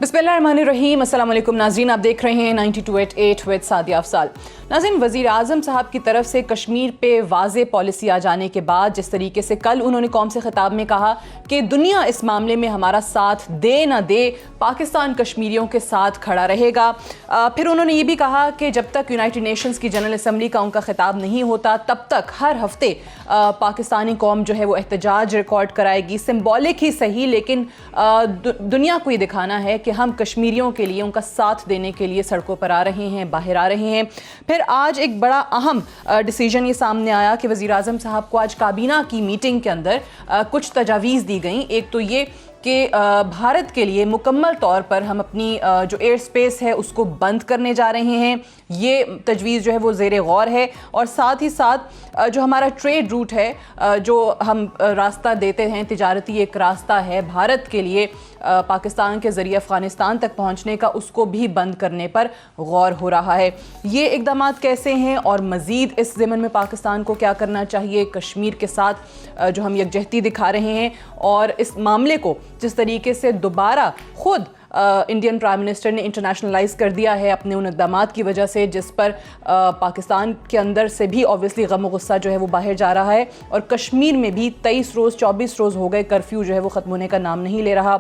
बिस्मिल्लाहिर्रहमानिर्रहीम। अस्सलाम वालेकुम नाज़रीन, आप देख रहे हैं 92.8 विद सादिया अफसाल। नाज़रीन, वज़ीर आज़म साहब की तरफ से कश्मीर पे वाज़े पॉलिसी आ जाने के बाद जिस तरीके से कल उन्होंने कौम से ख़िताब में कहा कि दुनिया इस मामले में हमारा साथ दे ना दे, पाकिस्तान कश्मीरियों के साथ खड़ा रहेगा। फिर उन्होंने ये भी कहा कि जब तक यूनाइटेड नेशंस की जनरल असम्बली का उनका ख़िताब नहीं होता तब तक हर हफ्ते पाकिस्तानी कौम जो है वो एहतजाज रिकॉर्ड कराएगी। सिंबॉलिक ही सही, लेकिन दुनिया को ये दिखाना है कि हम कश्मीरियों के लिए उनका साथ देने के लिए सड़कों पर आ रहे हैं, बाहर आ रहे हैं। फिर आज एक बड़ा अहम डिसीजन ये सामने आया कि वज़ीर आज़म साहब को आज काबीना की मीटिंग के अंदर कुछ तजावीज़ दी गई। एक तो ये कि भारत के लिए मुकम्मल तौर पर हम अपनी जो एयर स्पेस है उसको बंद करने जा रहे हैं, ये तजवीज़ जो है वो ज़ेर गौर है। और साथ ही साथ जो हमारा ट्रेड रूट है, जो हम रास्ता देते हैं, तिजारती एक रास्ता है भारत के लिए पाकिस्तान के ज़रिए अफ़गानिस्तान तक पहुँचने का, उसको भी बंद करने पर गौर हो रहा है। ये इक़दाम कैसे हैं और मज़ीद इस ज़मन में पाकिस्तान को क्या करना चाहिए कश्मीर के साथ जो हम यकजहती दिखा रहे हैं, और इस मामले को जिस तरीके से दोबारा खुद इंडियन प्राइम मिनिस्टर ने इंटरनेशनलाइज कर दिया है अपने उन इक़दाम की वजह से, जिस पर पाकिस्तान के अंदर से भी ऑब्वियसली गम और गुस्सा जो है वो बाहर जा रहा है। और कश्मीर में भी 23 रोज़ 24 रोज़ हो गए, कर्फ्यू जो है वो ख़त्म होने का नाम नहीं ले रहा।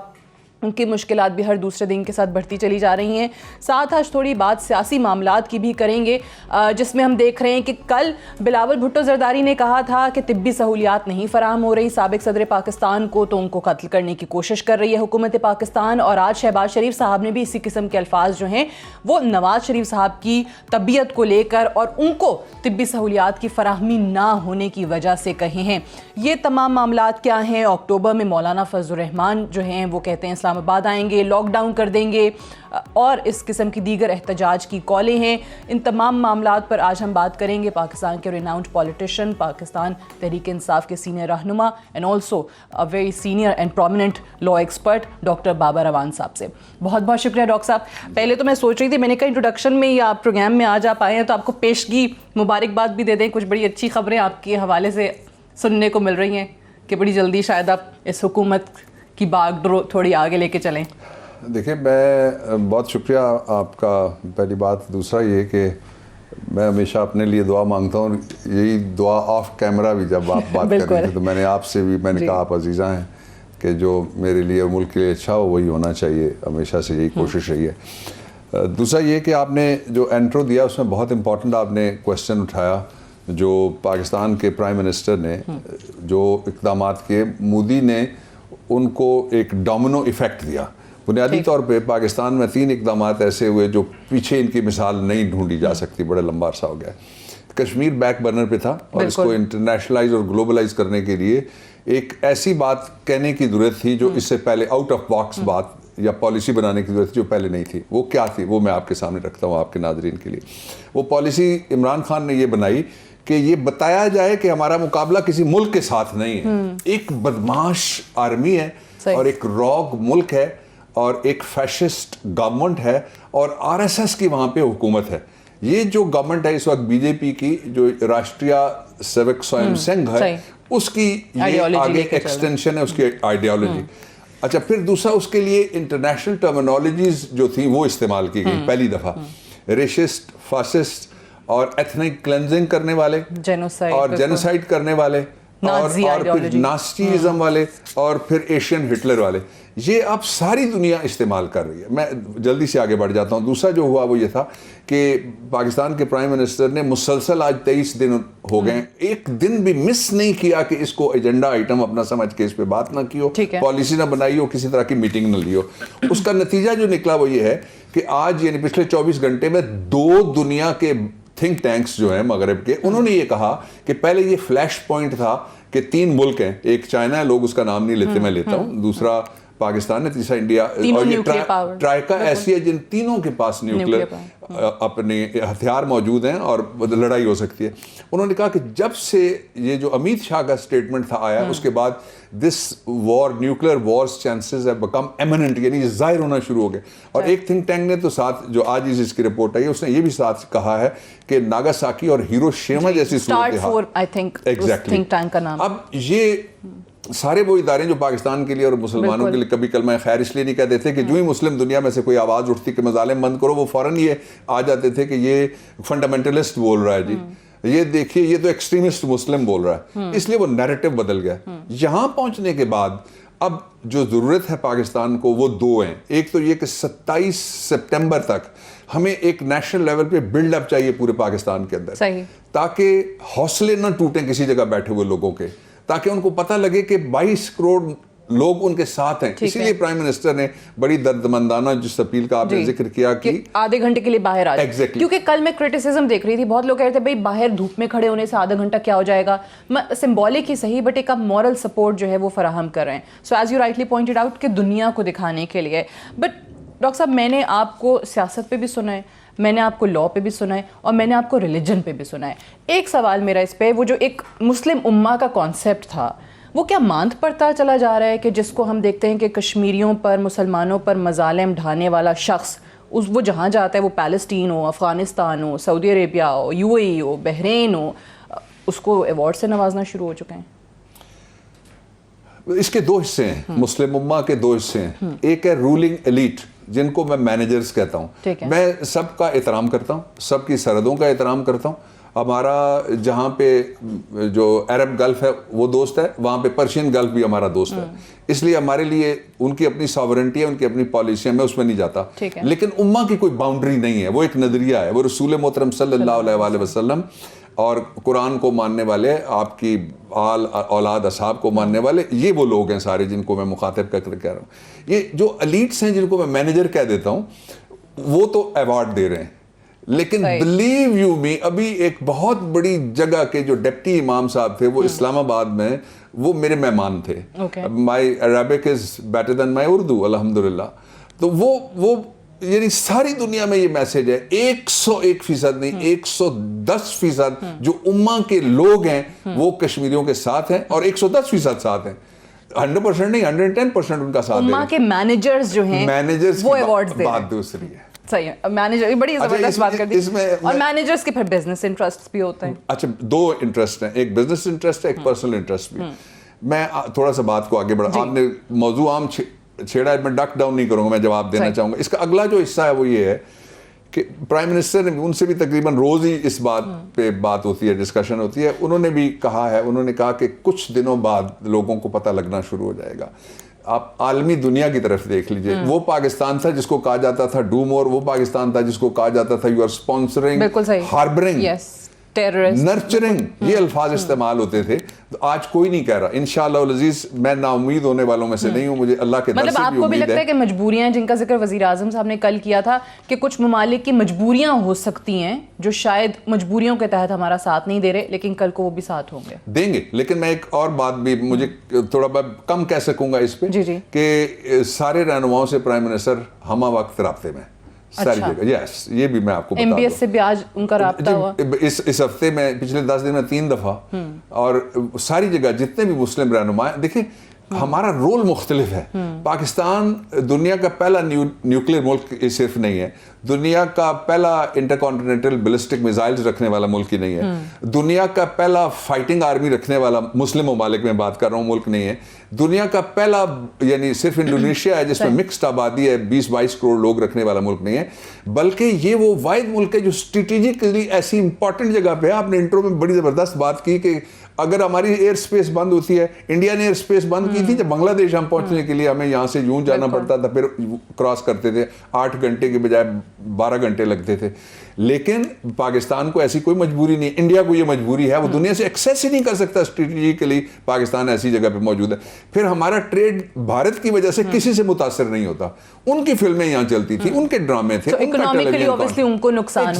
उनकी मुश्किलात भी हर दूसरे दिन के साथ बढ़ती चली जा रही हैं। साथ आज थोड़ी बात सियासी मामलात की भी करेंगे, जिसमें हम देख रहे हैं कि कल बिलावल भुट्टो ज़रदारी ने कहा था कि तिब्बी सहूलियात नहीं फ़राहम हो रही साबिक़ सदर पाकिस्तान को, तो उनको कत्ल करने की कोशिश कर रही है हुकूमत पाकिस्तान। और आज शहबाज शरीफ साहब ने भी इसी किस्म के अल्फाज जो हैं वो नवाज़ शरीफ साहब की तबीयत को लेकर और उनको तिब्बी सहूलियात की फ़राहमी ना होने की वजह से कहे हैं। ये तमाम मामलात क्या हैं? अक्टूबर में मौलाना फजल रहमान जो हैं वो कहते हैं इस्लामाबाद आएंगे, लॉकडाउन कर देंगे, और इस किस्म की दीगर एहतजाज की कॉलें हैं। इन तमाम मामलात पर आज हम बात करेंगे पाकिस्तान के रिनाउंड पॉलिटिशियन, पाकिस्तान तहरीक इंसाफ के सीनियर रहनुमा and also a very senior and prominent law expert doctor Babar Awan साहब से। बहुत बहुत शुक्रिया डॉक्टर साहब। पहले तो मैं सोच रही थी, मैंने कहा इंट्रोडक्शन में या आप प्रोग्राम में आज आप आए हैं तो आपको पेशगी मुबारकबाद भी दे दें। कुछ बड़ी अच्छी खबरें आपके हवाले से सुनने को मिल रही हैं कि बड़ी जल्दी शायद आप इस हुकूमत की बागडोर थोड़ी आगे लेके चलें। देखिए, मैं बहुत शुक्रिया आपका, पहली बात। दूसरा ये कि मैं हमेशा अपने लिए दुआ मांगता हूँ, यही दुआ ऑफ कैमरा भी जब आप बात कर रहे थे तो मैंने आपसे भी कहा आप अजीज़ा हैं कि जो मेरे लिए और मुल्क के लिए अच्छा हो वही होना चाहिए, हमेशा से यही कोशिश रही है। दूसरा ये कि आपने जो इंट्रो दिया उसमें बहुत इम्पोर्टेंट आपने क्वेश्चन उठाया, जो पाकिस्तान के प्राइम मिनिस्टर ने जो इक़दाम किए, मोदी ने उनको एक डोमिनो इफ़ेक्ट दिया। बुनियादी तौर पे पाकिस्तान में 3 इक़दाम ऐसे हुए जो पीछे इनकी मिसाल नहीं ढूंढी जा सकती, बड़ा लंबा अरसा हो गया। कश्मीर बैक बर्नर पे था और इसको इंटरनेशनलाइज और ग्लोबलाइज करने के लिए एक ऐसी बात कहने की ज़रूरत थी जो इससे पहले आउट ऑफ बॉक्स बात या पॉलिसी बनाने की ज़रूरत थी जो पहले नहीं थी। वो क्या थी वो मैं आपके सामने रखता हूँ आपके नाज़रीन के लिए। वो पॉलिसी इमरान खान ने ये बनाई कि ये बताया जाए कि हमारा मुकाबला किसी मुल्क के साथ नहीं है, एक बदमाश आर्मी है और एक रॉग मुल्क है और एक फैशिस्ट गवर्नमेंट है और आरएसएस की वहाँ पे हुकूमत है। ये जो गवर्नमेंट है इस वक्त बीजेपी की, जो राष्ट्रीय सेवक स्वयं संघ है, उसकी ये आगे एक्सटेंशन है, उसकी आइडियोलॉजी। अच्छा, फिर दूसरा उसके लिए इंटरनेशनल टर्मिनोलॉजीज जो थी वो इस्तेमाल की गई पहली दफ़ा, रेसिस्ट, फासिस्ट और एथनिक क्लेंजिंग करने वाले, जेनोसाइड करने वाले, और फिर नास्टीज़म वाले, और फिर एशियन हिटलर वाले। ये अब सारी दुनिया इस्तेमाल कर रही है। मैं जल्दी से आगे बढ़ जाता हूँ। दूसरा जो हुआ वो ये था कि पाकिस्तान के प्राइम मिनिस्टर ने मुसलसल आज 23 दिन हो गए, एक दिन भी मिस नहीं किया कि इसको एजेंडा आइटम अपना समझ के इस पे बात ना की हो, पॉलिसी ना बनाई हो, किसी तरह की मीटिंग ना ली हो। उसका नतीजा जो निकला वो ये है कि आज यानी पिछले 24 घंटे में 2 दुनिया के थिंक टैंक्स जो हैं मगरब के, उन्होंने ये कहा कि पहले ये फ्लैश पॉइंट था कि 3 मुल्क हैं, एक चाइना है, लोग उसका नाम नहीं लेते, मैं लेता हूँ, दूसरा पाकिस्तान है, तीसरा इंडिया, और ये ट्राइका ऐसी है जिन तीनों के पास न्यूक्लियर अपने हथियार मौजूद हैं और लड़ाई हो सकती है। उन्होंने कहा कि जब से ये जो अमित शाह का स्टेटमेंट था आया, उसके बाद this war, nuclear Wars chances have become eminent, यानी जाहिर होना शुरू हो गए। और एक थिंक टैंक ने तो साथ, जो आज इसकी रिपोर्ट आई है, उसने ये भी साथ कहा है कि नागासाकी और हिरोशिमा जैसी सूरत-ए-हाल, थिंक टैंक का नाम, अब ये सारे वो इदारे जो पाकिस्तान के लिए और मुसलमानों के लिए कभी कलमा खैर इसलिए नहीं कहते थे कि जो ही मुस्लिम दुनिया में से कोई आवाज़ उठती कि मजालिम बंद करो, वो फ़ौरन ये आ जाते थे कि ये फंडामेंटलिस्ट बोल रहा है जी, ये देखिए ये तो एक्सट्रीमिस्ट मुस्लिम बोल रहा है। इसलिए वो नैरेटिव बदल गया। यहाँ पहुँचने के बाद अब जो ज़रूरत है पाकिस्तान को वो दो हैं। एक तो ये कि 27 सितंबर तक हमें एक नेशनल लेवल पे बिल्डअप चाहिए पूरे पाकिस्तान के अंदर, ताकि हौसले ना टूटें किसी जगह बैठे हुए लोगों के, ताकि उनको पता लगे कि 22 करोड़ लोग उनके साथ हैं। इसीलिए प्राइम मिनिस्टर ने बड़ी दर्दमंदाना जिस अपील का आपने जिक्र किया कि आधे घंटे के लिए बाहर आ जाए। क्योंकि कल मैं क्रिटिसिज्म देख रही थी, बहुत लोग कह रहे थे भाई बाहर धूप में खड़े होने से आधा घंटा क्या हो जाएगा, सिंबॉलिक ही सही बट एक आप मॉरल सपोर्ट जो है वो फराहम कर रहे हैं। So as you rightly pointed out कि दुनिया को दिखाने के लिए। बट डॉक्टर साहब, मैंने आपको सियासत पे भी सुना है, मैंने आपको लॉ पे भी सुना है और मैंने आपको रिलीजन पे भी सुना है। एक सवाल मेरा इस पे, वो जो एक मुस्लिम उम्मा का कॉन्सेप्ट था वो क्या मांद पड़ता चला जा रहा है कि जिसको हम देखते हैं कि कश्मीरियों पर, मुसलमानों पर मजालिम ढाने वाला शख्स वो जहाँ जाता है, वो पैलेस्टीन हो, अफ़गानिस्तान हो, सऊदी अरेबिया हो, UAE हो, बहरीन हो, उसको अवार्ड से नवाजना शुरू हो चुके हैं? इसके दो हिस्से हैं, मुस्लिम उम्मा के दो हिस्से हैं। एक है रूलिंग एलीट जिनको मैं मैनेजर्स कहता हूँ। मैं सबका एहतराम करता हूँ, सबकी सरहदों का एहतराम करता हूँ। हमारा जहाँ पे जो अरब गल्फ है वो दोस्त है, वहाँ पे पर्शियन गल्फ भी हमारा दोस्त है। इसलिए हमारे लिए उनकी अपनी सॉवरेंटी है, उनकी अपनी पॉलिसी है, मैं उसमें नहीं जाता। लेकिन उम्मा की कोई बाउंड्री नहीं है, वो एक नजरिया है। वो रसूल मोहतरम सल्लल्लाहु अलैहि वसल्लम और कुरान को मानने वाले, आपकी आल औलाद असहाब को मानने वाले, ये वो लोग हैं सारे जिनको मैं मुखातिब करके कह रहा हूँ। ये जो एलीट्स हैं जिनको मैं मैनेजर कह देता हूँ, वो तो अवार्ड दे रहे हैं। लेकिन बिलीव यू मी, अभी एक बहुत बड़ी जगह के जो डिप्टी इमाम साहब थे वो इस्लामाबाद में, वो मेरे मेहमान थे। माई अरबिक इज बेटर देन माई उर्दू अल्हम्दुलिल्लाह। तो वो यानी सारी दुनिया में ये मैसेज है, 101% नहीं 110% जो उम्मा के लोग हैं वो कश्मीरियों के साथ हैं और 110% साथ हैं। 100% नहीं 110% उनका साथ है। उम्मा के मैनेजर्स जो हैं, मैनेजर्स वो अवार्ड्स दे रहे हैं। बात दूसरी है। सही है, मैनेजर बड़ी जबरदस्त बात कर दी। और मैनेजर्स के फिर बिजनेस इंटरेस्ट भी होते हैं। अच्छा, दो इंटरेस्ट हैं, एक बिजनेस इंटरेस्ट है, एक पर्सनल इंटरेस्ट भी। मैं थोड़ा सा बात को आगे बढ़ा, आपने मौजू आम छेड़ा, मैं डक डाउन नहीं करूंगा, मैं जवाब देना चाहूंगा। इसका अगला जो हिस्सा है वो ये है कि प्राइम मिनिस्टर ने, उनसे भी तकरीबन रोज ही इस बात पे बात होती है, डिस्कशन होती है। उन्होंने भी कहा है, उन्होंने कहा कि कुछ दिनों बाद लोगों को पता लगना शुरू हो जाएगा। आप आलमी दुनिया की तरफ देख लीजिए, वो पाकिस्तान था जिसको कहा जाता था डू मोर, वो पाकिस्तान था जिसको कहा जाता था you are sponsoring, harbouring, nurturing, ये अल्फाज इस्तेमाल होते थे। तो आज कोई नहीं कह रहा। इंशाअल्लाह अज़ीज़, मैं नाउम्मीद होने वालों में से नहीं हूँ, मुझे अल्लाह के दर से भी उम्मीद है। आपको भी लगता है कि मजबूरियां, जिनका जिक्र वज़ीर आज़म साहब ने कल किया था कि कुछ ममालिक की मजबूरियां हो सकती हैं जो शायद मजबूरियों के तहत हमारा साथ नहीं दे रहे, लेकिन कल को वो भी साथ होंगे, देंगे। लेकिन मैं एक और बात भी, मुझे थोड़ा कम कह सकूंगा इस पे कि सारे रहनुमाओं से प्राइम मिनिस्टर हम वक्त राब्ते में सारी जगह। यस, ये भी मैं आपको बता दूं। MBS से भी आज उनका राब्ता हुआ। इस हफ्ते में, पिछले 10 दिन में 3 दफा, और सारी जगह जितने भी मुस्लिम रहनुमा, देखिए हमारा रोल मुख्तलिफ है। पाकिस्तान दुनिया का पहला न्यूक्लियर मुल्क सिर्फ नहीं है, दुनिया का पहला इंटरकॉन्टिनेंटल बैलिस्टिक मिसाइल्स रखने वाला मुल्क ही नहीं है, दुनिया का पहला फाइटिंग आर्मी रखने वाला, मुस्लिम ममालिक में बात कर रहा हूँ, मुल्क नहीं है। दुनिया का पहला, यानी सिर्फ इंडोनेशिया है जिसमें मिक्स्ड आबादी है, 20-22 करोड़ लोग रखने वाला मुल्क नहीं है, बल्कि ये वो वाहिद मुल्क है जो स्ट्रेटेजिकली ऐसी इंपॉर्टेंट जगह पे है। आपने इंट्रो में बड़ी ज़बरदस्त बात की कि अगर हमारी एयर स्पेस बंद होती है, इंडिया ने एयर स्पेस बंद की थी जब बांग्लादेश हम पहुंचने के लिए हमें यहाँ से यूं जाना पड़ता था, फिर क्रॉस करते थे, 8 घंटे के बजाय 12 घंटे लगते थे। लेकिन पाकिस्तान को ऐसी कोई मजबूरी नहीं, इंडिया को ये मजबूरी है, वो दुनिया से एक्सेस ही नहीं कर सकता स्ट्रेटेजिकली, पाकिस्तान ऐसी जगह पे मौजूद है। फिर हमारा ट्रेड भारत की वजह से किसी से मुतासर नहीं होता। उनकी फिल्में यहाँ चलती थी, उनके ड्रामे थे, उनको नुकसान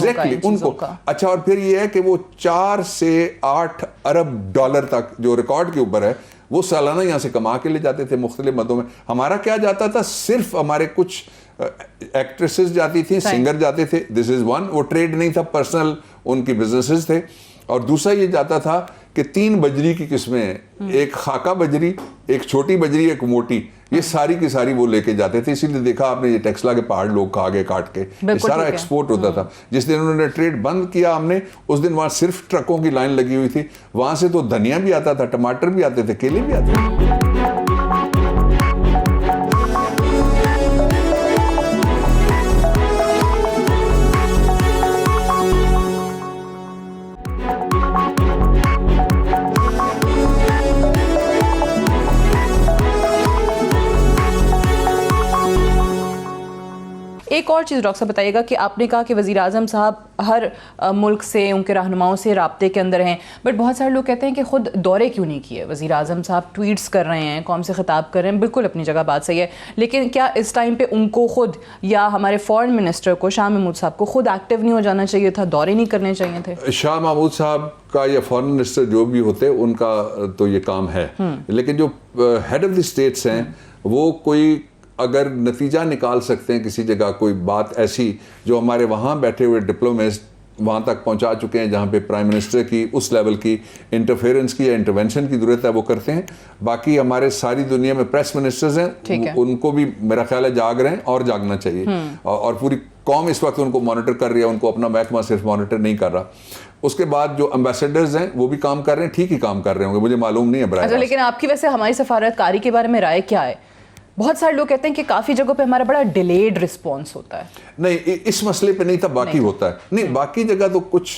उनको। अच्छा, और फिर ये है कि वो 4 से 8 अरब डॉलर तक जो रिकॉर्ड के ऊपर है, वो सालाना यहाँ से कमा के ले जाते थे मुख्तलिफ मदों में। हमारा क्या जाता था, सिर्फ हमारे कुछ एक्ट्रेसेस जाती थी, सिंगर जाते थे, दिस इज वन। वो ट्रेड नहीं था, पर्सनल उनकी बिजनेसेस थे। और दूसरा ये जाता था कि 3 बजरी की किस्में हैं, एक खाका बजरी, एक छोटी बजरी, एक मोटी, ये सारी की सारी वो लेके जाते थे। इसीलिए देखा आपने ये टेक्सला के पहाड़ लोग खा गए काट के, ये सारा एक्सपोर्ट होता था। जिस दिन उन्होंने ट्रेड बंद किया हमने, उस दिन वहाँ सिर्फ ट्रकों की लाइन लगी हुई थी। वहाँ से तो धनिया भी आता था, टमाटर भी आते थे, केले भी आते थे। एक और चीज़ डॉक्टर साहब बताइएगा कि आपने कहा कि वज़ीर आज़म साहब हर मुल्क से उनके रहनुमाओं से राब्ते के अंदर हैं, बट बहुत सारे लोग कहते हैं कि खुद दौरे क्यों नहीं किए? वज़ीर आज़म साहब ट्वीट्स कर रहे हैं, कौम से ख़िताब कर रहे हैं, बिल्कुल अपनी जगह बात सही है, लेकिन क्या इस टाइम पे उनको खुद या हमारे फॉरेन मिनिस्टर को शाह महमूद साहब को खुद एक्टिव नहीं हो जाना चाहिए था, दौरे नहीं करने चाहिए थे? शाह महमूद साहब का या फॉरेन मिनिस्टर जो भी होते उनका तो ये काम है, लेकिन जो हेड ऑफ द स्टेट्स हैं वो कोई अगर नतीजा निकाल सकते हैं किसी जगह, कोई बात ऐसी जो हमारे वहाँ बैठे हुए डिप्लोमेट्स वहाँ तक पहुँचा चुके हैं जहाँ पे प्राइम मिनिस्टर की उस लेवल की इंटरफेरेंस की या इंटरवेंशन की ज़रूरत है, वो करते हैं। बाकी हमारे सारी दुनिया में प्रेस मिनिस्टर्स हैं, उनको भी मेरा ख्याल है जाग रहे हैं और जागना चाहिए, और पूरी कौम इस वक्त उनको मॉनिटर कर रही है, उनको अपना महकमा सिर्फ मॉनिटर नहीं कर रहा। उसके बाद जो एम्बेसडर्स हैं वो भी काम कर रहे हैं, ठीक ही काम कर रहे होंगे, मुझे मालूम नहीं है। अच्छा, लेकिन आपकी वैसे हमारी सफारतकारी के बारे में राय क्या है? बहुत सारे लोग कहते हैं कि काफ़ी जगहों पे हमारा बड़ा डिलेड रिस्पॉन्स होता है। नहीं, इस मसले पे नहीं था, बाकी नहीं होता है। नहीं, बाकी जगह तो कुछ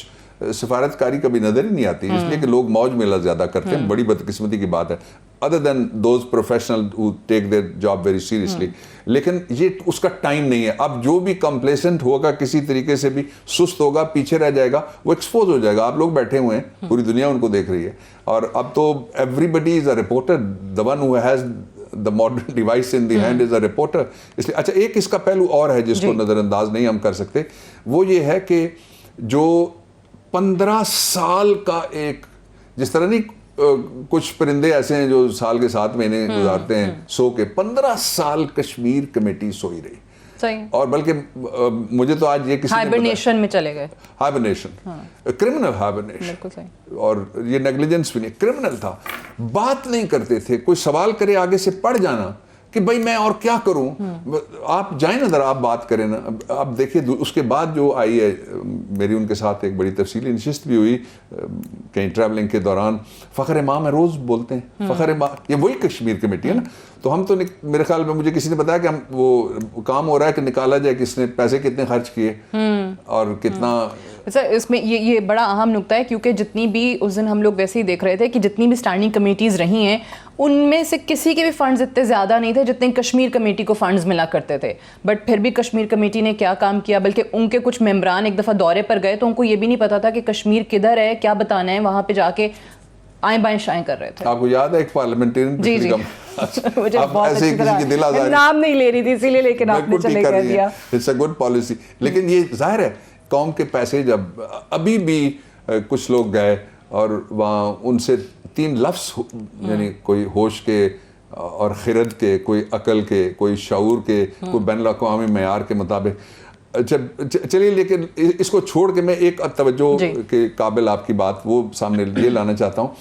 सफारतकारी कभी नजर ही नहीं आती, इसलिए कि लोग मौज मेला ज़्यादा करते हैं, बड़ी बदकिस्मती की बात है, other than those professional who take their job very seriously. लेकिन ये उसका टाइम नहीं है। अब जो भी कंप्लेसेंट होगा, किसी तरीके से भी सुस्त होगा, पीछे रह जाएगा, वो एक्सपोज हो जाएगा। आप लोग बैठे हुए हैं, पूरी दुनिया उनको देख रही है, और अब तो everybody is a reporter, the one who has the modern device in the hand is a reporter. इसलिए अच्छा, एक इसका पहलू और है जिसको नज़रअंदाज नहीं हम कर सकते, वो ये है कि जो 15 साल का एक, जिस तरह नहीं कुछ परिंदे ऐसे हैं जो साल के 7 महीने गुजारते हैं सो के, 15 साल कश्मीर कमेटी सोई रही। सही। और बल्कि मुझे तो आज ये किसी हाइबरनेशन में चले गए, हाइबरनेशन, क्रिमिनल हाइबरनेशन, बिल्कुल सही। और ये नेग्लिजेंस भी नहीं, क्रिमिनल था। बात नहीं करते थे, कोई सवाल करे आगे से पड़ जाना कि भाई मैं और क्या करूं, आप जाए ना जरा, आप बात करें ना। अब देखिए उसके बाद जो आई है, मेरी उनके साथ एक बड़ी तफसीली नशिस्त भी हुई कहीं ट्रैवलिंग के दौरान। फ़ख्र इमाम है, रोज़ बोलते हैं फ़ख्र इमाम, ये वही कश्मीर कमेटी है ना। तो हम तो मेरे ख्याल में मुझे किसी ने बताया कि हम वो काम हो रहा है कि निकाला जाए किसने पैसे कितने खर्च किए और कितना। सर इसमें ये बड़ा अहम नुक्ता है, क्योंकि जितनी भी उस दिन हम लोग वैसे ही देख रहे थे कि जितनी भी स्टैंडिंग कमेटीज़ रही हैं उनमें से किसी के भी फंड्स इतने ज़्यादा नहीं थे जितने कश्मीर कमेटी को फंड्स मिला करते थे। बट फिर भी कश्मीर कमेटी ने क्या काम किया, बल्कि उनके कुछ मेंबरान एक दफ़ा दौरे पर गए तो उनको ये भी नहीं पता था कि कश्मीर किधर है, क्या बताना है, वहाँ पे जाके आए बाएं शाएं कर रहे थे। आपको याद है एक पार्लियामेंटियन मुझे बहुत अच्छी तरह नाम नहीं ले रही थी इसीलिए, लेकिन आपने चले कह दिया। It's a good policy. लेकिन ये जाहिर है कौम के पैसे, जब अभी भी कुछ लोग गए और वहाँ उनसे 3 लफ्ज़, यानी कोई होश के और खिरद के, कोई अकल के, कोई शऊर के, कोई बैनुल-अक़वामी मेयार के मुताबिक, चलिए। लेकिन इसको छोड़ के मैं एक तवज्जो के काबिल आपकी बात वो सामने ये लाना चाहता हूँ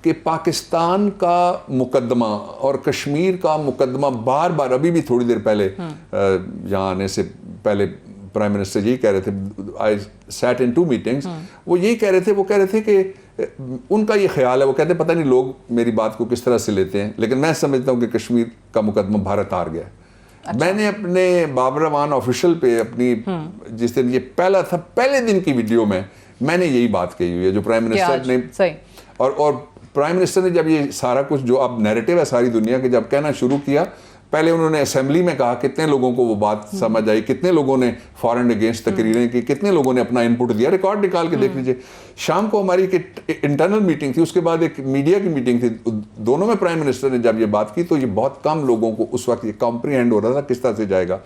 कि पाकिस्तान का मुकदमा और कश्मीर का मुकदमा बार बार, अभी भी थोड़ी देर पहले यहाँ आने से पहले प्राइम मिनिस्टर यही कह रहे थे, आई सैट इन 2 मीटिंग्स, वो यही कह रहे थे, वो कह रहे थे कि उनका ये ख्याल है, वो कहते हैं पता नहीं लोग मेरी बात को किस तरह से लेते हैं, लेकिन मैं समझता हूँ कि कश्मीर का मुकदमा भारत हार गया है। अच्छा। मैंने अपने बाबर रहमान ऑफिशियल पे अपनी जिस दिन ये पहला था, पहले दिन की वीडियो में मैंने यही बात कही हुई है, जो प्राइम मिनिस्टर ने सही। और प्राइम मिनिस्टर ने जब ये सारा कुछ जो अब नैरेटिव है सारी दुनिया के, जब कहना शुरू किया, पहले उन्होंने असेंबली में कहा, कितने लोगों को वो बात समझ आई, कितने लोगों ने फॉरेन अगेंस्ट तकरीरें की, कितने लोगों ने अपना इनपुट दिया, रिकॉर्ड निकाल के देख लीजिए। शाम को हमारी एक इंटरनल मीटिंग थी, उसके बाद एक मीडिया की मीटिंग थी, दोनों में प्राइम मिनिस्टर ने जब ये बात की तो ये बहुत कम लोगों को उस वक्त ये कॉम्प्रीहेंड हो रहा था किस तरह से जाएगा।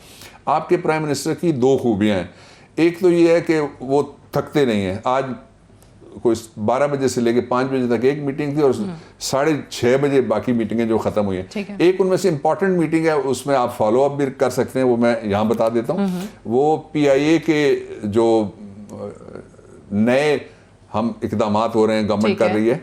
आपके प्राइम मिनिस्टर की 2 खूबियाँ हैं, एक तो ये है कि वो थकते नहीं हैं। आज कोई 12 बजे से लेके 5 बजे तक एक मीटिंग थी और 6:30 बजे बाकी मीटिंगें जो खत्म हुई हैं। एक उनमें से इंपॉर्टेंट मीटिंग है, उसमें आप फॉलो अप भी कर सकते हैं, वो मैं यहाँ बता देता हूँ। वो PIA के जो नए हम इकदामात हो रहे हैं, गवर्नमेंट कर रही है,